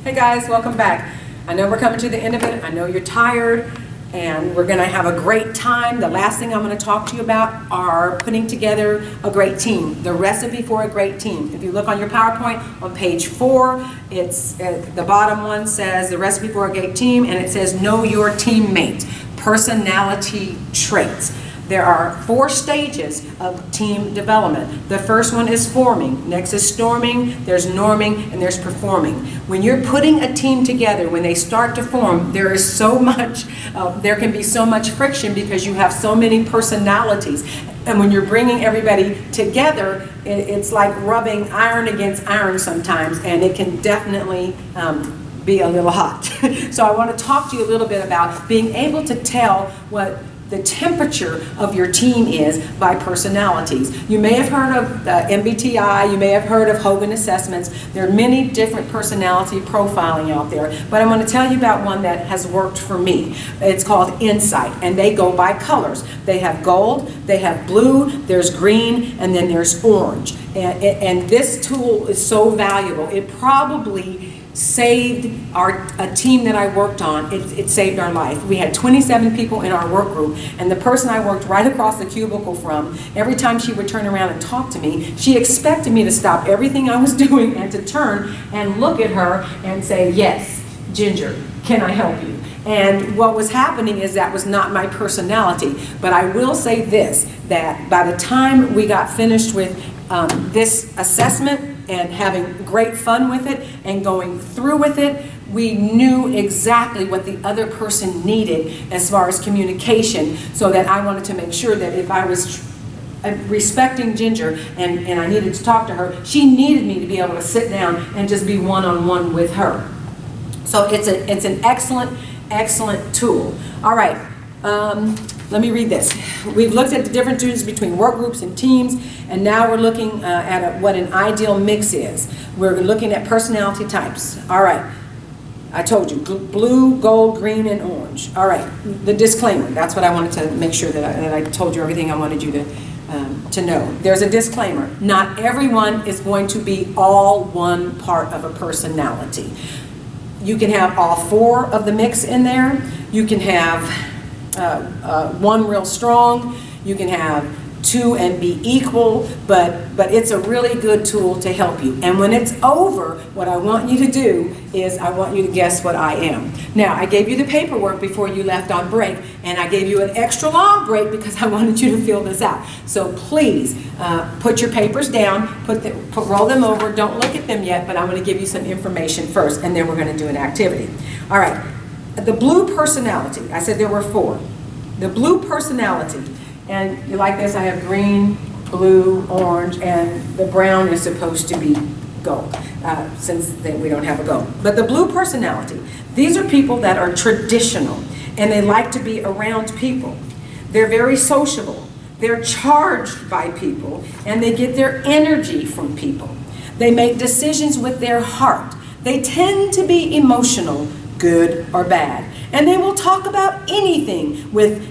Hey guys, welcome back. I know we're coming to the end of it. I know you're tired, and we're going to have a great time. The last thing I'm going to talk to you about are putting together a great team, the recipe for a great team. If you look on your PowerPoint on page 4, it's the bottom one says the recipe for a great team, and it says know your teammate, personality traits. There are 4 stages of team development. The first one is forming. Next is storming, there's norming, and there's performing. When you're putting a team together, when they start to form, there is so much, there can be so much friction because you have so many personalities. And when you're bringing everybody together, it's like rubbing iron against iron sometimes, and it can definitely be a little hot. So I want to talk to you a little bit about being able to tell what the temperature of your team is by personalities. You may have heard of MBTI, you may have heard of Hogan assessments. There are many different personality profiling out there, but I'm going to tell you about one that has worked for me. It's called Insight, and they go by colors. They have gold, they have blue, there's green, and then there's orange. And this tool is so valuable. It probably saved a team that I worked on. It saved our life. We had 27 people in our work group, and the person I worked right across the cubicle from, every time she would turn around and talk to me, she expected me to stop everything I was doing and to turn and look at her and say, yes, Ginger, can I help you? And what was happening is that was not my personality. But I will say this, that by the time we got finished with this assessment and having great fun with it and going through with it, we knew exactly what the other person needed as far as communication, so that I wanted to make sure that if I was respecting Ginger and I needed to talk to her, she needed me to be able to sit down and just be one-on-one with her. So it's an excellent tool. All right. Let me read this. We've looked at the different differences between work groups and teams, and now we're looking at what an ideal mix is. We're looking at personality types. All right. I told you, blue, gold, green, and orange. All right. The disclaimer. That's what I wanted to make sure that I told you everything I wanted you to know. There's a disclaimer. Not everyone is going to be all one part of a personality. You can have all 4 of the mix in there. You can have one real strong, you can have 2 and be equal, but it's a really good tool to help you. And when it's over, what I want you to do is I want you to guess what I am. Now, I gave you the paperwork before you left on break, and I gave you an extra long break because I wanted you to fill this out. So please put your papers down, roll them over, don't look at them yet, but I'm going to give you some information first, and then we're going to do an activity. All right. The blue personality, I said there were 4. The blue personality, and you like this, I have green, blue, orange, and the brown is supposed to be gold, since we don't have a gold. But the blue personality, these are people that are traditional, and they like to be around people. They're very sociable. They're charged by people, and they get their energy from people. They make decisions with their heart. They tend to be emotional, good or bad. And they will talk about anything with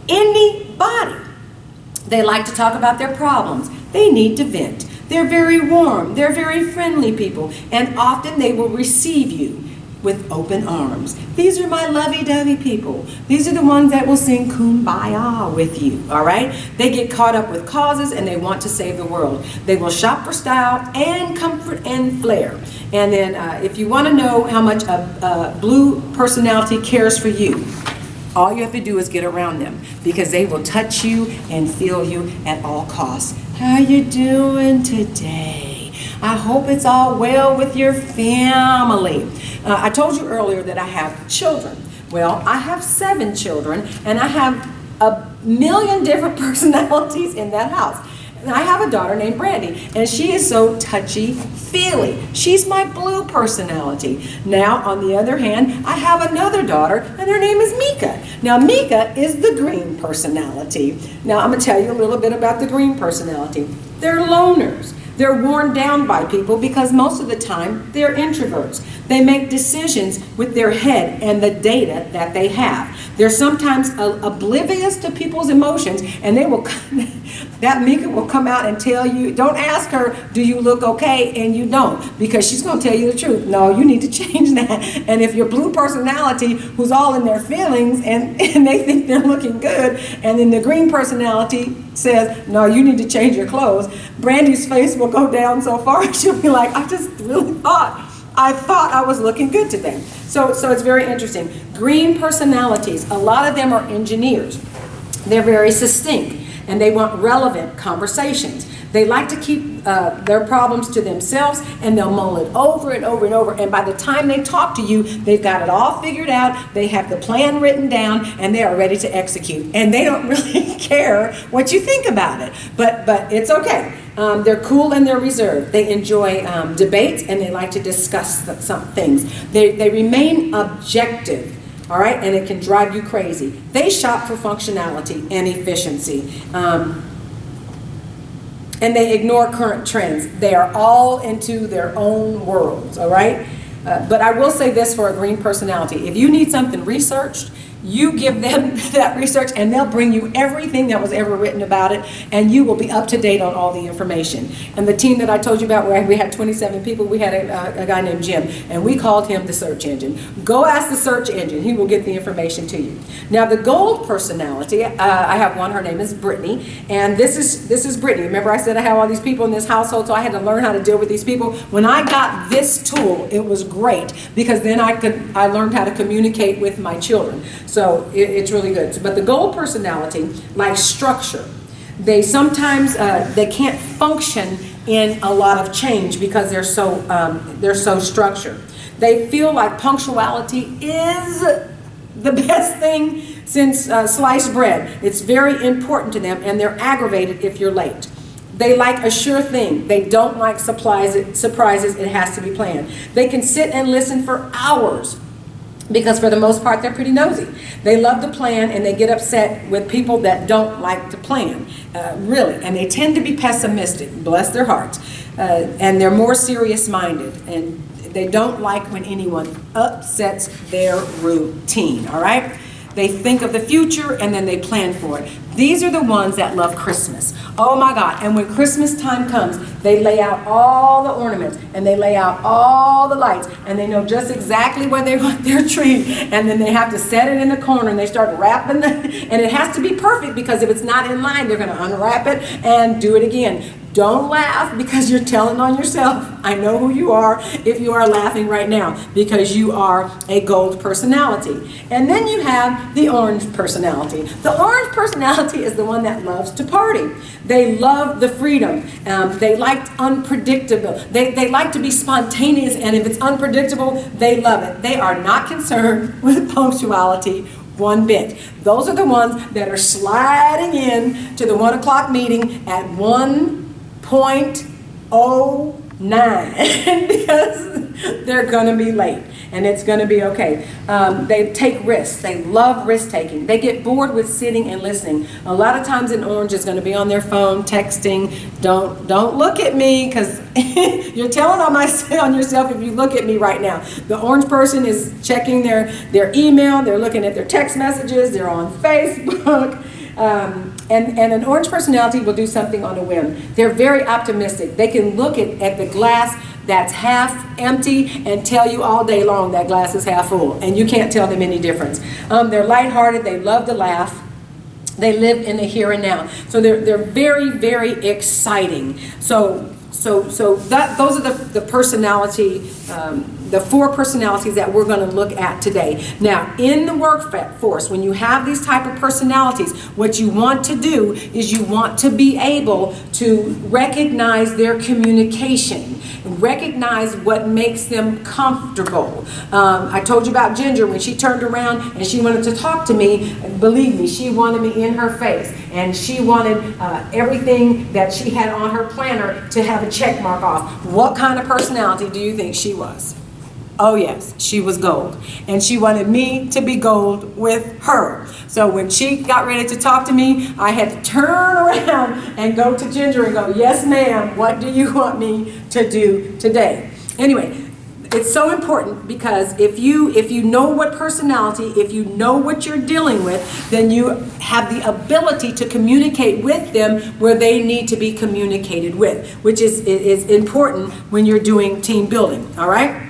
anybody. They like to talk about their problems. They need to vent. They're very warm. They're very friendly people. And often they will receive you with open arms. These are my lovey-dovey people. These are the ones that will sing Kumbaya with you, all right? They get caught up with causes and they want to save the world. They will shop for style and comfort and flair. And then if you want to know how much a blue personality cares for you, all you have to do is get around them, because they will touch you and feel you at all costs. How you doing today? I hope it's all well with your family. I told you earlier that I have children. Well, I have 7 children, and I have a million different personalities in that house. And I have a daughter named Brandy, and she is so touchy-feely. She's my blue personality. Now, on the other hand, I have another daughter, and her name is Mika. Now, Mika is the green personality. Now, I'm going to tell you a little bit about the green personality. They're loners. They're worn down by people because most of the time they're introverts. They make decisions with their head and the data that they have. They're sometimes oblivious to people's emotions, and they will That Mika will come out and tell you, don't ask her, do you look okay? And you don't, because she's going to tell you the truth. No, you need to change that. And if your blue personality, who's all in their feelings and they think they're looking good, and then the green personality says, no, you need to change your clothes, Brandy's face will go down so far, she'll be like, I just really thought I was looking good today. So it's very interesting. Green personalities, a lot of them are engineers. They're very succinct, and they want relevant conversations. They like to keep their problems to themselves, and they'll mull it over and over and over. And by the time they talk to you, they've got it all figured out. They have the plan written down, and they are ready to execute. And they don't really care what you think about it. But it's okay. They're cool and they're reserved. They enjoy debates, and they like to discuss some things. They remain objective. All right, and it can drive you crazy. They shop for functionality and efficiency. And they ignore current trends. They are all into their own worlds, all right? But I will say this for a green personality. If you need something researched, you give them that research, and they'll bring you everything that was ever written about it, and you will be up to date on all the information. And the team that I told you about, where we had 27 people, we had a guy named Jim, and we called him the search engine. Go ask the search engine. He will get the information to you. Now, the gold personality, I have one. Her name is Brittany, and this is Brittany. Remember I said I have all these people in this household, so I had to learn how to deal with these people. When I got this tool, it was great, because then I learned how to communicate with my children. So it's really good. But the gold personality likes structure. They sometimes they can't function in a lot of change because they're so structured. They feel like punctuality is the best thing since sliced bread. It's very important to them, and they're aggravated if you're late. They like a sure thing. They don't like surprises. It has to be planned. They can sit and listen for hours, because for the most part, they're pretty nosy. They love to plan, and they get upset with people that don't like to plan, really. And they tend to be pessimistic, bless their hearts. And they're more serious-minded, and they don't like when anyone upsets their routine, all right? They think of the future, and then they plan for it. These are the ones that love Christmas. Oh my God. And when Christmas time comes, they lay out all the ornaments, and they lay out all the lights, and they know just exactly where they want their tree. And then they have to set it in the corner, and they start wrapping and it has to be perfect, because if it's not in line, they're going to unwrap it and do it again. Don't laugh, because you're telling on yourself. I know who you are if you are laughing right now, because you are a gold personality. And then you have the orange personality. The orange personality is the one that loves to party. They love the freedom. They like unpredictable. They like to be spontaneous, and if it's unpredictable, they love it. They are not concerned with punctuality one bit. Those are the ones that are sliding in to the 1 o'clock meeting at 1:09 because they're going to be late, and it's going to be okay. They take risks. They love risk taking. They get bored with sitting and listening. A lot of times an orange is going to be on their phone texting. Don't look at me, because you're telling on yourself if you look at me right now. The orange person is checking their email. They're looking at their text messages. They're on Facebook. And an orange personality will do something on a whim. They're very optimistic. They can look at the glass that's half empty and tell you all day long that glass is half full, and you can't tell them any difference. They're lighthearted. They love to laugh. They live in the here and now. So they're very, very exciting. So those are the personality, the 4 personalities that we're going to look at today. Now, in the workforce, when you have these type of personalities, what you want to do is you want to be able to recognize their communication, recognize what makes them comfortable. I told you about Ginger. When she turned around and she wanted to talk to me, believe me, she wanted me in her face, and she wanted everything that she had on her planner to have a check mark off. What kind of personality do you think she was? Oh yes, she was gold. And she wanted me to be gold with her. So when she got ready to talk to me, I had to turn around and go to Ginger and go, yes ma'am, what do you want me to do today? Anyway, It's so important because if you know what personality, if you know what you're dealing with, then you have the ability to communicate with them where they need to be communicated with, which is important when you're doing team building, all right?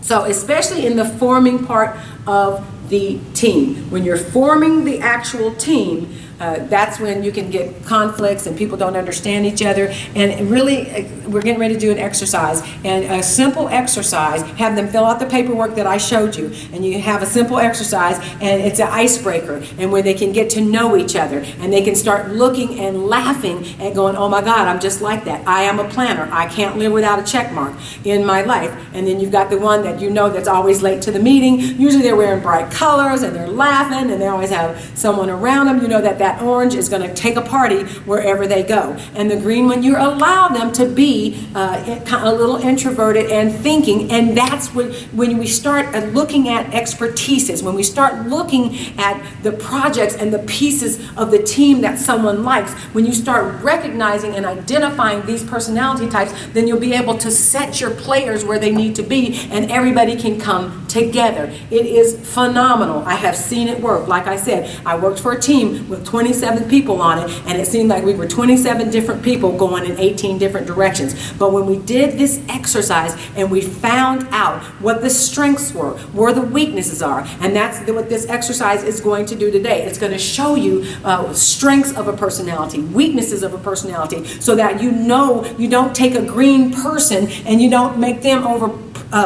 So especially in the forming part of the team. When you're forming the actual team, that's when you can get conflicts and people don't understand each other. And really, we're getting ready to do an exercise. And a simple exercise, have them fill out the paperwork that I showed you. And you have a simple exercise, and it's an icebreaker. And where they can get to know each other. And they can start looking and laughing and going, oh my God, I'm just like that. I am a planner. I can't live without a check mark in my life. And then you've got the one that you know that's always late to the meeting. Usually they're wearing bright colors and they're laughing and they always have someone around them. You know that orange is going to take a party wherever they go. And the green one, you allow them to be a little introverted and thinking. And that's when we start looking at expertises, when we start looking at the projects and the pieces of the team that someone likes, when you start recognizing and identifying these personality types, then you'll be able to set your players where they need to be and everybody can come together. It is phenomenal. I have seen it work. Like I said, I worked for a team with 27 people on it, and it seemed like we were 27 different people going in 18 different directions. But when we did this exercise and we found out what the strengths were, where the weaknesses are, and that's what this exercise is going to do today. It's going to show you strengths of a personality, weaknesses of a personality, so that you know you don't take a green person and you don't make them over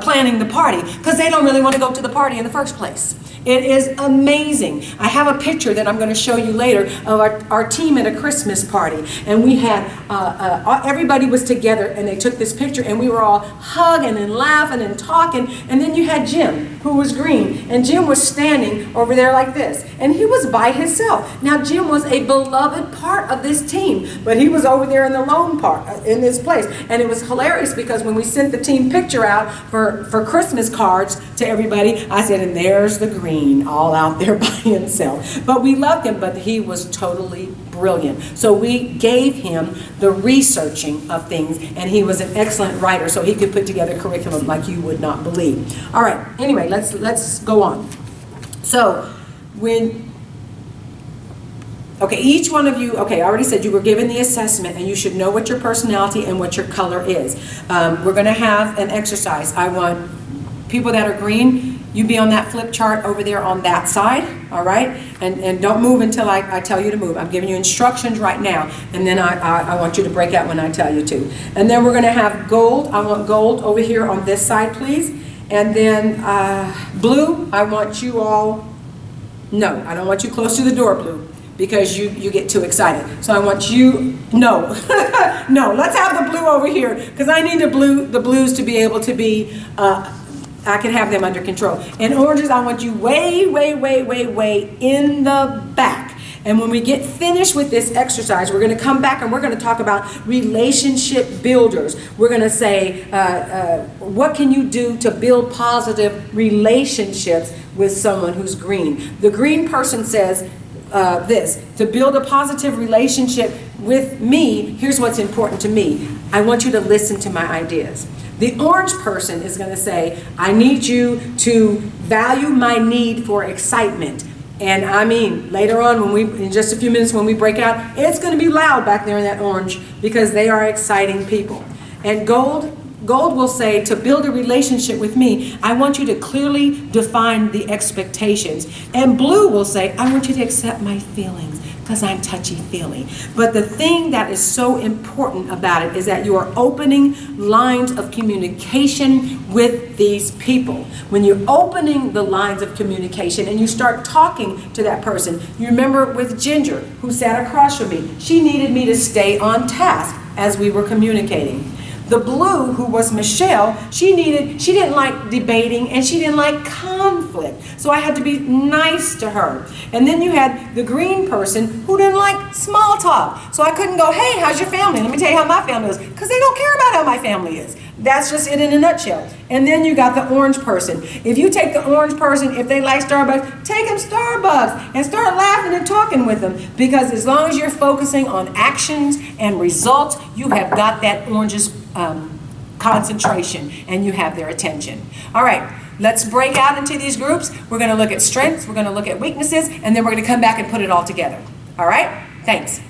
planning the party because they don't really want to go to the party in the first place. It is amazing. I have a picture that I'm going to show you later of our team at a Christmas party. And we had, everybody was together and they took this picture and we were all hugging and laughing and talking. And then you had Jim, who was green. And Jim was standing over there like this. And he was by himself. Now Jim was a beloved part of this team, but he was over there in the lone part, in this place. And it was hilarious because when we sent the team picture out for Christmas cards to everybody, I said, and there's the green, all out there by himself. But we loved him, but he was totally brilliant. So we gave him the researching of things, and he was an excellent writer, so he could put together curriculum like you would not believe. All right, anyway, let's go on. So okay, each one of you, okay, I already said you were given the assessment and you should know what your personality and what your color is. We're going to have an exercise. I want people that are green, you be on that flip chart over there on that side, all right? And don't move until I tell you to move. I'm giving you instructions right now, and then I want you to break out when I tell you to. And then we're going to have gold. I want gold over here on this side, please. And then blue, I want you all, no, I don't want you close to the door, blue, because you get too excited. So I want you, no, no, let's have the blue over here, because I need the blues to be able to be, I can have them under control. And oranges, I want you way, way, way, way, way in the back. And when we get finished with this exercise, we're going to come back and we're going to talk about relationship builders. We're going to say, what can you do to build positive relationships with someone who's green? The green person says this, to build a positive relationship with me, here's what's important to me. I want you to listen to my ideas. The orange person is going to say, I need you to value my need for excitement. And I mean, later on, in just a few minutes when we break out, it's going to be loud back there in that orange because they are exciting people. And gold will say, to build a relationship with me, I want you to clearly define the expectations. And blue will say, I want you to accept my feelings, because I'm touchy-feely. But the thing that is so important about it is that you are opening lines of communication with these people. When you're opening the lines of communication and you start talking to that person, you remember with Ginger, who sat across from me, she needed me to stay on task as we were communicating. The blue, who was Michelle, she didn't like debating and she didn't like conflict. So I had to be nice to her. And then you had the green person who didn't like small talk. So I couldn't go, hey, how's your family? Let me tell you how my family is. Because they don't care about how my family is. That's just it in a nutshell. And then you got the orange person. If you take the orange person, if they like Starbucks, take them Starbucks and start laughing and talking with them. Because as long as you're focusing on actions and results, you have got that orange's concentration and you have their attention. All right, let's break out into these groups. We're going to look at strengths, we're going to look at weaknesses, and then we're going to come back and put it all together. All right? Thanks.